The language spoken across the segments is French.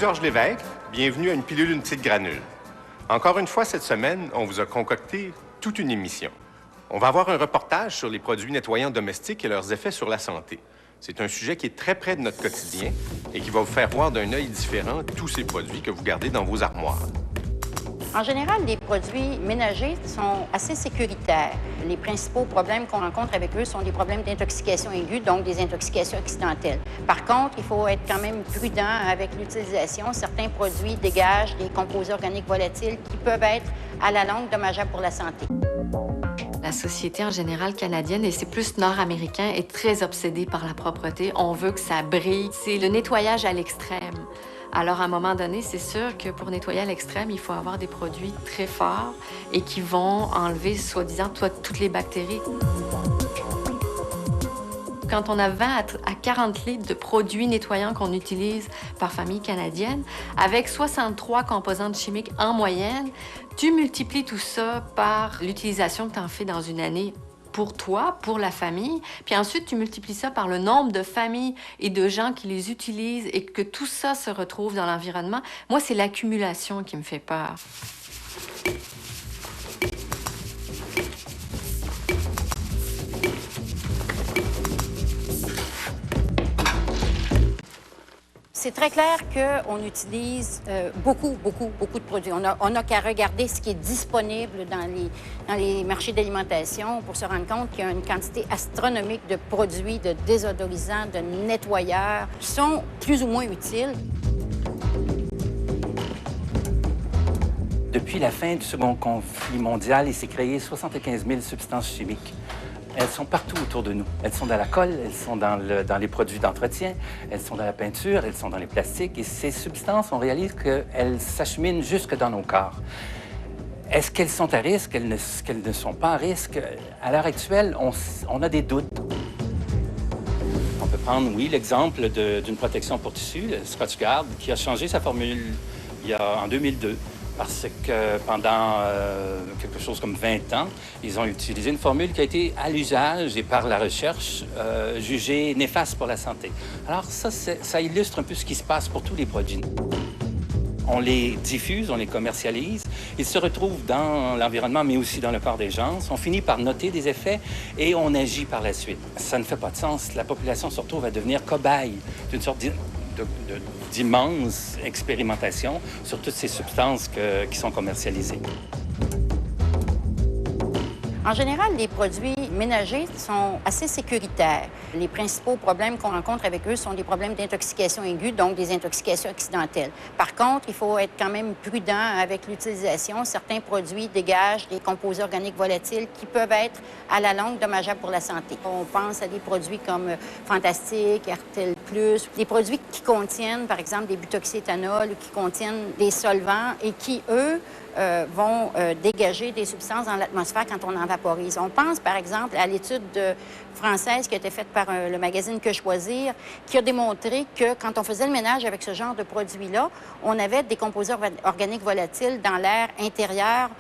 Georges Lévesque. Bienvenue à une pilule, une petite granule. Encore une fois, cette semaine, on vous a concocté toute une émission. On va avoir un reportage sur les produits nettoyants domestiques et leurs effets sur la santé. C'est un sujet qui est très près de notre quotidien et qui va vous faire voir d'un œil différent tous ces produits que vous gardez dans vos armoires. En général, les produits ménagers sont assez sécuritaires. Les principaux problèmes qu'on rencontre avec eux sont des problèmes d'intoxication aiguë, donc des intoxications accidentelles. Par contre, il faut être quand même prudent avec l'utilisation. Certains produits dégagent des composés organiques volatiles qui peuvent être, à la longue, dommageables pour la santé. La société en général canadienne, et c'est plus nord-américain, est très obsédée par la propreté. On veut que ça brille. C'est le nettoyage à l'extrême. Alors, à un moment donné, c'est sûr que pour nettoyer à l'extrême, il faut avoir des produits très forts et qui vont enlever, soi-disant, toutes les bactéries. Quand on a 20 à 40 litres de produits nettoyants qu'on utilise par famille canadienne, avec 63 composantes chimiques en moyenne, tu multiplies tout ça par l'utilisation que tu en fais dans une année pour toi, pour la famille, puis ensuite tu multiplies ça par le nombre de familles et de gens qui les utilisent et que tout ça se retrouve dans l'environnement. Moi, c'est l'accumulation qui me fait peur. C'est très clair qu'on utilise beaucoup de produits. On a qu'à regarder ce qui est disponible dans les marchés d'alimentation pour se rendre compte qu'il y a une quantité astronomique de produits, de désodorisants, de nettoyeurs qui sont plus ou moins utiles. Depuis la fin du Second conflit mondial, il s'est créé 75 000 substances chimiques. Elles sont partout autour de nous. Elles sont dans la colle, elles sont dans les produits d'entretien, elles sont dans la peinture, elles sont dans les plastiques. Et ces substances, on réalise qu'elles s'acheminent jusque dans nos corps. Est-ce qu'elles sont à risque? Qu'elles ne sont pas à risque? À l'heure actuelle, on a des doutes. On peut prendre, oui, l'exemple d'une protection pour tissu, le Scotchgard, qui a changé sa formule en 2002. Parce que pendant quelque chose comme 20 ans, ils ont utilisé une formule qui a été à l'usage et par la recherche jugée néfaste pour la santé. Alors ça illustre un peu ce qui se passe pour tous les produits. On les diffuse, on les commercialise, ils se retrouvent dans l'environnement, mais aussi dans le corps des gens. On finit par noter des effets et on agit par la suite. Ça ne fait pas de sens. La population se retrouve à devenir cobaye d'une sorte d'immense expérimentation sur toutes ces substances qui sont commercialisées. En général, les produits ménagers sont assez sécuritaires. Les principaux problèmes qu'on rencontre avec eux sont des problèmes d'intoxication aiguë, donc des intoxications accidentelles. Par contre, il faut être quand même prudent avec l'utilisation. Certains produits dégagent des composés organiques volatiles qui peuvent être, à la longue, dommageables pour la santé. On pense à des produits comme Fantastique, Artel Plus, des produits qui contiennent, par exemple, des butoxyéthanol ou qui contiennent des solvants et qui, eux, vont dégager des substances dans l'atmosphère quand on en vaporise. On pense, par exemple, à l'étude française qui a été faite par le magazine Que Choisir, qui a démontré que quand on faisait le ménage avec ce genre de produits-là, on avait des composés organiques volatiles dans l'air intérieur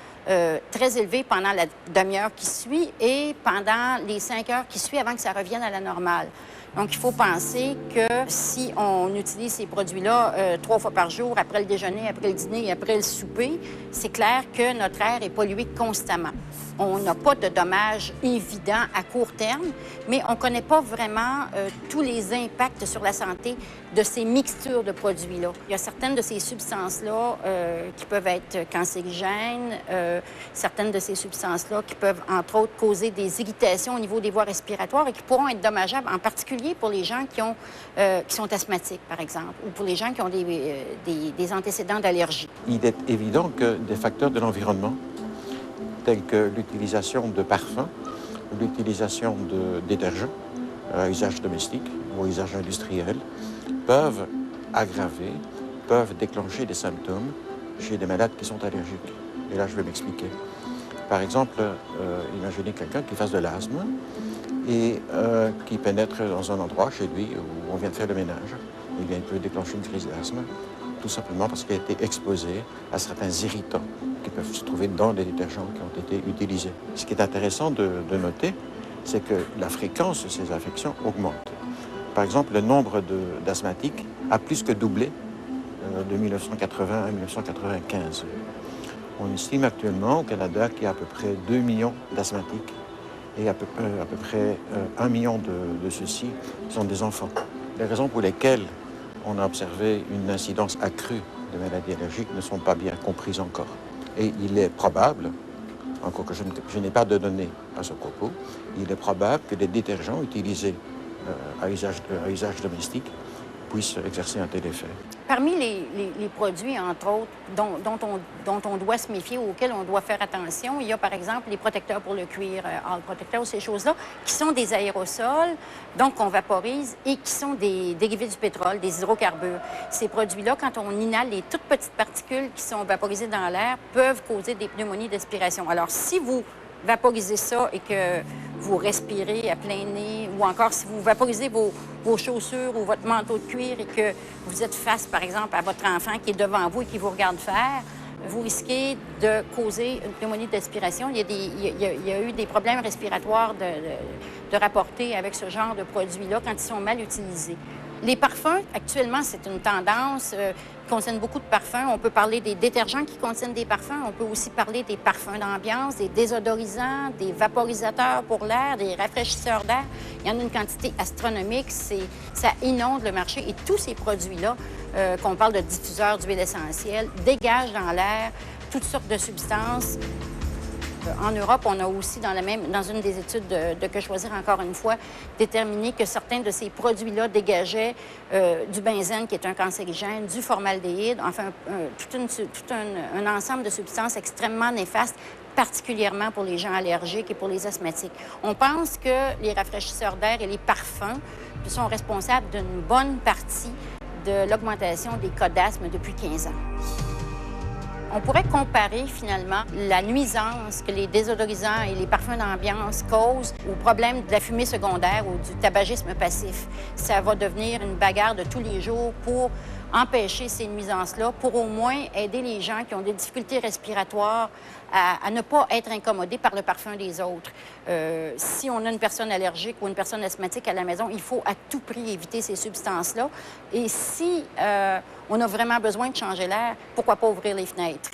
très élevés pendant la demi-heure qui suit et pendant les 5 heures qui suivent avant que ça revienne à la normale. Donc, il faut penser que si on utilise ces produits-là 3 fois par jour, après le déjeuner, après le dîner et après le souper, c'est clair que notre air est pollué constamment. On n'a pas de dommages évidents à court terme, mais on ne connaît pas vraiment tous les impacts sur la santé de ces mixtures de produits-là. Il y a certaines de ces substances-là qui peuvent être cancérigènes, certaines de ces substances-là qui peuvent, entre autres, causer des irritations au niveau des voies respiratoires et qui pourront être dommageables, en particulier pour les gens qui sont asthmatiques, par exemple, ou pour les gens qui ont des antécédents d'allergie. Il est évident que des facteurs de l'environnement, tels que l'utilisation de parfums, l'utilisation de détergents à usage domestique ou à usage industriel, peuvent aggraver, peuvent déclencher des symptômes chez des malades qui sont allergiques. Et là, je vais m'expliquer. Par exemple, imaginez quelqu'un qui fasse de l'asthme et qui pénètre dans un endroit chez lui où on vient de faire le ménage. Eh bien, il peut déclencher une crise d'asthme, tout simplement parce qu'il a été exposé à certains irritants qui peuvent se trouver dans les détergents qui ont été utilisés. Ce qui est intéressant de noter, c'est que la fréquence de ces infections augmente. Par exemple, le nombre d'asthmatiques a plus que doublé de 1980 à 1995. On estime actuellement au Canada qu'il y a à peu près 2 millions d'asthmatiques et à peu près 1 million de ceux-ci sont des enfants. Les raisons pour lesquelles on a observé une incidence accrue de maladies allergiques ne sont pas bien comprises encore. Et il est probable, encore que je n'ai pas de données à ce propos, il est probable que les détergents utilisés à usage domestique puissent exercer un tel effet. Parmi les produits, entre autres, dont on doit se méfier, auxquels on doit faire attention, il y a par exemple les protecteurs pour le cuir, hall protecteurs, ces choses-là, qui sont des aérosols, donc qu'on vaporise, et qui sont des dérivés du pétrole, des hydrocarbures. Ces produits-là, quand on inhale les toutes petites particules qui sont vaporisées dans l'air, peuvent causer des pneumonies d'aspiration. Alors, si vous vaporisez ça et que vous respirez à plein nez, ou encore si vous vaporisez vos chaussures ou votre manteau de cuir et que vous êtes face, par exemple, à votre enfant qui est devant vous et qui vous regarde faire, vous risquez de causer une pneumonie d'aspiration. Il y a eu des problèmes respiratoires de rapporter avec ce genre de produits-là quand ils sont mal utilisés. Les parfums, actuellement, c'est une tendance qui concerne beaucoup de parfums. On peut parler des détergents qui contiennent des parfums. On peut aussi parler des parfums d'ambiance, des désodorisants, des vaporisateurs pour l'air, des rafraîchisseurs d'air. Il y en a une quantité astronomique. Ça inonde le marché. Et tous ces produits-là, qu'on parle de diffuseurs d'huile essentielle, dégagent dans l'air toutes sortes de substances. En Europe, on a aussi, dans une des études de Que choisir encore une fois, déterminé que certains de ces produits-là dégageaient du benzène, qui est un cancérigène, du formaldéhyde, enfin, tout un ensemble de substances extrêmement néfastes, particulièrement pour les gens allergiques et pour les asthmatiques. On pense que les rafraîchisseurs d'air et les parfums sont responsables d'une bonne partie de l'augmentation des cas d'asthme depuis 15 ans. On pourrait comparer finalement la nuisance que les désodorisants et les parfums d'ambiance causent au problème de la fumée secondaire ou du tabagisme passif. Ça va devenir une bagarre de tous les jours pour empêcher ces nuisances-là, pour au moins aider les gens qui ont des difficultés respiratoires à ne pas être incommodés par le parfum des autres. Si on a une personne allergique ou une personne asthmatique à la maison, il faut à tout prix éviter ces substances-là. Et si on a vraiment besoin de changer l'air, pourquoi pas ouvrir les fenêtres?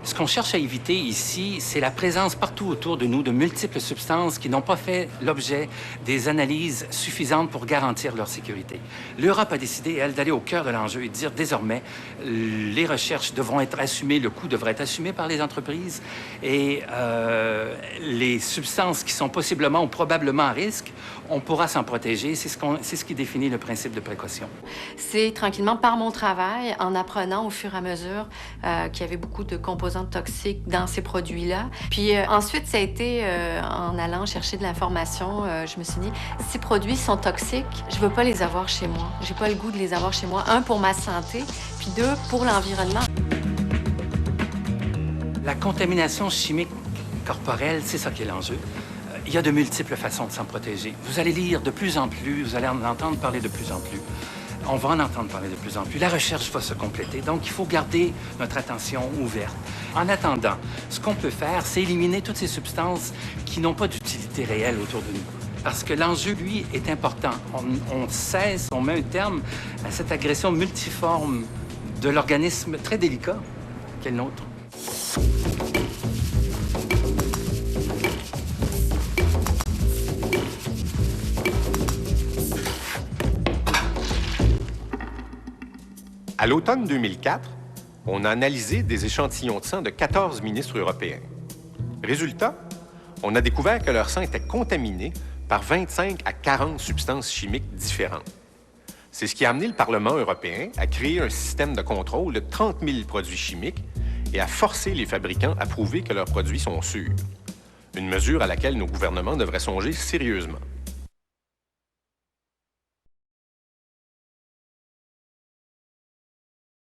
Ce qu'on cherche à éviter ici, c'est la présence partout autour de nous de multiples substances qui n'ont pas fait l'objet des analyses suffisantes pour garantir leur sécurité. L'Europe a décidé, elle, d'aller au cœur de l'enjeu et de dire désormais, les recherches devront être assumées, le coût devrait être assumé par les entreprises et les substances qui sont possiblement ou probablement à risque, on pourra s'en protéger. C'est ce qui définit le principe de précaution. C'est tranquillement par mon travail, en apprenant au fur et à mesure qu'il y avait beaucoup de composants toxiques dans ces produits-là. Puis ensuite, ça a été en allant chercher de l'information, je me suis dit, ces produits sont toxiques, je veux pas les avoir chez moi. J'ai pas le goût de les avoir chez moi. Un, pour ma santé, puis deux, pour l'environnement. La contamination chimique corporelle, c'est ça qui est l'enjeu. Il y a de multiples façons de s'en protéger. Vous allez lire de plus en plus, vous allez en entendre parler de plus en plus. On va en entendre parler de plus en plus. La recherche va se compléter, donc il faut garder notre attention ouverte. En attendant, ce qu'on peut faire, c'est éliminer toutes ces substances qui n'ont pas d'utilité réelle autour de nous. Parce que l'enjeu, lui, est important. On met un terme à cette agression multiforme de l'organisme très délicat qu'est le nôtre. À l'automne 2004, on a analysé des échantillons de sang de 14 ministres européens. Résultat, on a découvert que leur sang était contaminé par 25 à 40 substances chimiques différentes. C'est ce qui a amené le Parlement européen à créer un système de contrôle de 30 000 produits chimiques et à forcer les fabricants à prouver que leurs produits sont sûrs. Une mesure à laquelle nos gouvernements devraient songer sérieusement.